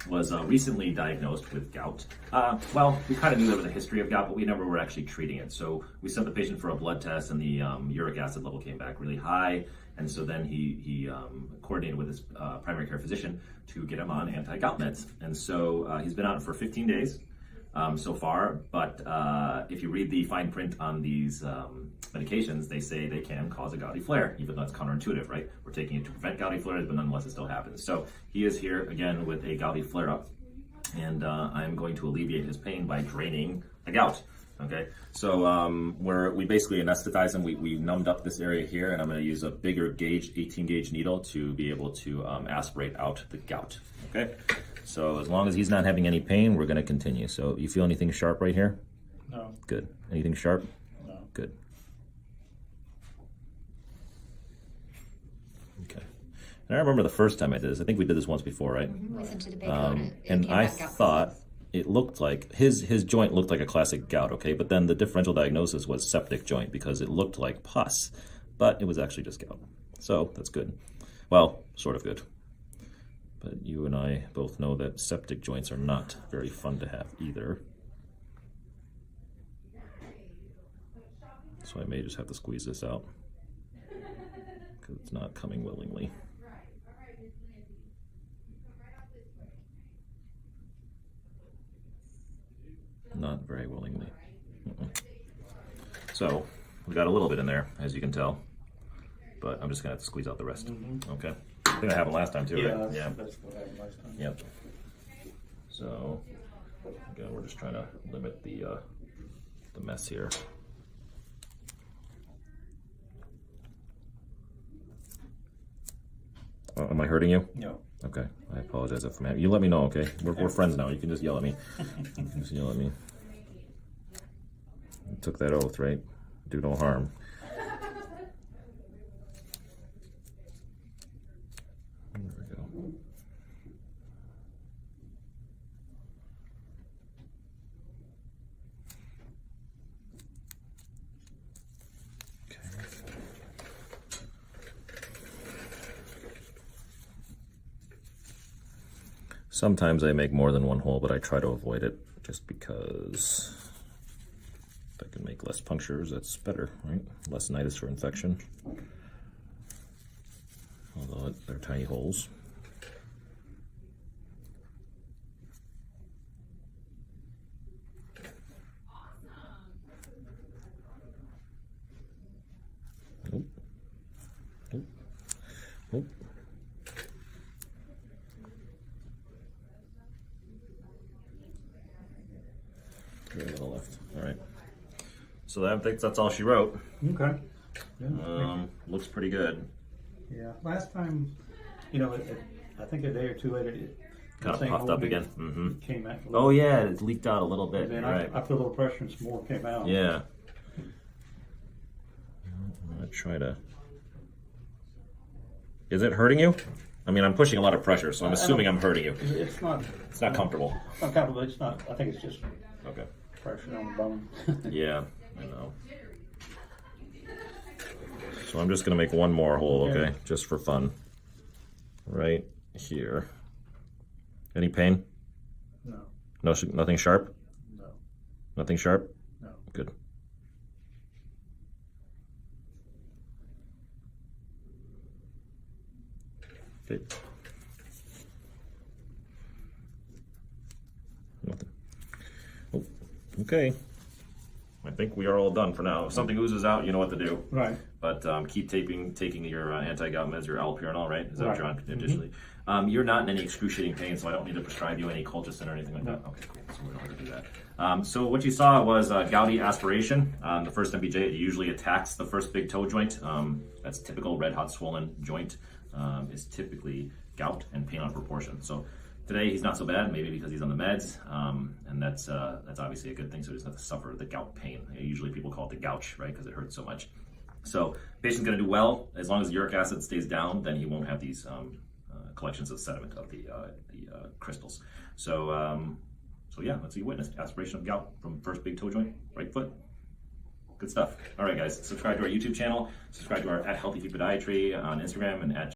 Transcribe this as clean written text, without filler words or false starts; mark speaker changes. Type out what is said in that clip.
Speaker 1: was recently diagnosed with gout. Well, we kind of knew there was a history of gout, but we never were actually treating it. So we sent the patient for a blood test, and the uric acid level came back really high. And so then he coordinated with his primary care physician to get him on anti-gout meds. And so he's been on it for 15 days so far. But if you read the fine print on these medications, they say they can cause a gouty flare, even though it's counterintuitive, right? We're taking it to prevent gouty flares, but nonetheless it still happens. So he is here again with a gouty flare-up, and I'm going to alleviate his pain by draining the gout. Okay, so we basically anesthetized him. We numbed up this area here, and I'm going to use a bigger gauge, 18 gauge needle to be able to aspirate out the gout. Okay, so as long as he's not having any pain, we're going to continue. So you feel anything sharp right here?
Speaker 2: No.
Speaker 1: Good. Anything sharp?
Speaker 2: No.
Speaker 1: Good. Okay. And I remember the first time I did this. I think we did this once before, right?
Speaker 3: We sent you the big code,
Speaker 1: and I thought it looked like his joint looked like a classic gout, okay? But then the differential diagnosis was septic joint because it looked like pus, but it was actually just gout. So that's good. Well, sort of good. But you and I both know that septic joints are not very fun to have either. So I may just have to squeeze this out because it's not coming willingly. Not very willingly. So we got a little bit in there, as you can tell, but I'm just gonna have to squeeze out the rest. Okay. I think that happened last time too, right?
Speaker 2: Yeah, that's what happened last time.
Speaker 1: Yep. So again, we're just trying to limit the mess here. Am I hurting you?
Speaker 2: No.
Speaker 1: Okay, I apologize if I'm having you. Let me know, okay? We're friends now. You can just yell at me. Just yell at me. You took that oath, right? Do no harm. There we go. Sometimes I make more than one hole, but I try to avoid it just because if I can make less punctures, that's better, right? Less nidus for infection. Although they're tiny holes. Nope. Nope. Nope. Very little left. All right. So I think that's all she wrote.
Speaker 2: Okay. Yeah.
Speaker 1: Looks pretty good.
Speaker 2: Yeah. Last time, you know, I think a day or two later, it
Speaker 1: Kind of puffed up again. Mm-hmm.
Speaker 2: Came out.
Speaker 1: Oh yeah, it leaked out a little bit.
Speaker 2: And then
Speaker 1: right.
Speaker 2: I put a little pressure and some more came out.
Speaker 1: Yeah. I'm gonna try to. Is it hurting you? I mean, I'm pushing a lot of pressure, so I'm assuming I'm hurting you.
Speaker 2: It's not.
Speaker 1: It's not comfortable.
Speaker 2: It's not comfortable. It's not. I think it's just
Speaker 1: Okay.
Speaker 2: pressure on the bone.
Speaker 1: Yeah, I know. So I'm just gonna make one more hole, okay? Just for fun. Right here. Any pain?
Speaker 2: No.
Speaker 1: No, nothing sharp?
Speaker 2: No.
Speaker 1: Nothing sharp?
Speaker 2: No.
Speaker 1: Good. Okay. Nothing. Oh, okay. I think we are all done for now. If something oozes out, you know what to do.
Speaker 2: Right.
Speaker 1: But keep taking your anti-gout meds, your allopurinol, right? Is that what you're on additionally?
Speaker 2: Mm-hmm.
Speaker 1: You're not in any excruciating pain, so I don't need to prescribe you any colchicine or anything like that. Okay, cool. So we don't have to do that. So what you saw was gouty aspiration. The first MPJ, it usually attacks the first big toe joint. That's typical red hot swollen joint. Is typically gout and pain on proportion. So today he's not so bad, maybe because he's on the meds, and that's obviously a good thing. So he doesn't have to suffer the gout pain. Usually people call it the gouch, right? Because it hurts so much. So patient's going to do well as long as the uric acid stays down. Then he won't have these collections of sediment of the crystals. So yeah, that's what you witnessed: aspiration of gout from first big toe joint, right foot. Good stuff. All right, guys, subscribe to our YouTube channel. Subscribe to our @HealthyFeetPodiatry on Instagram and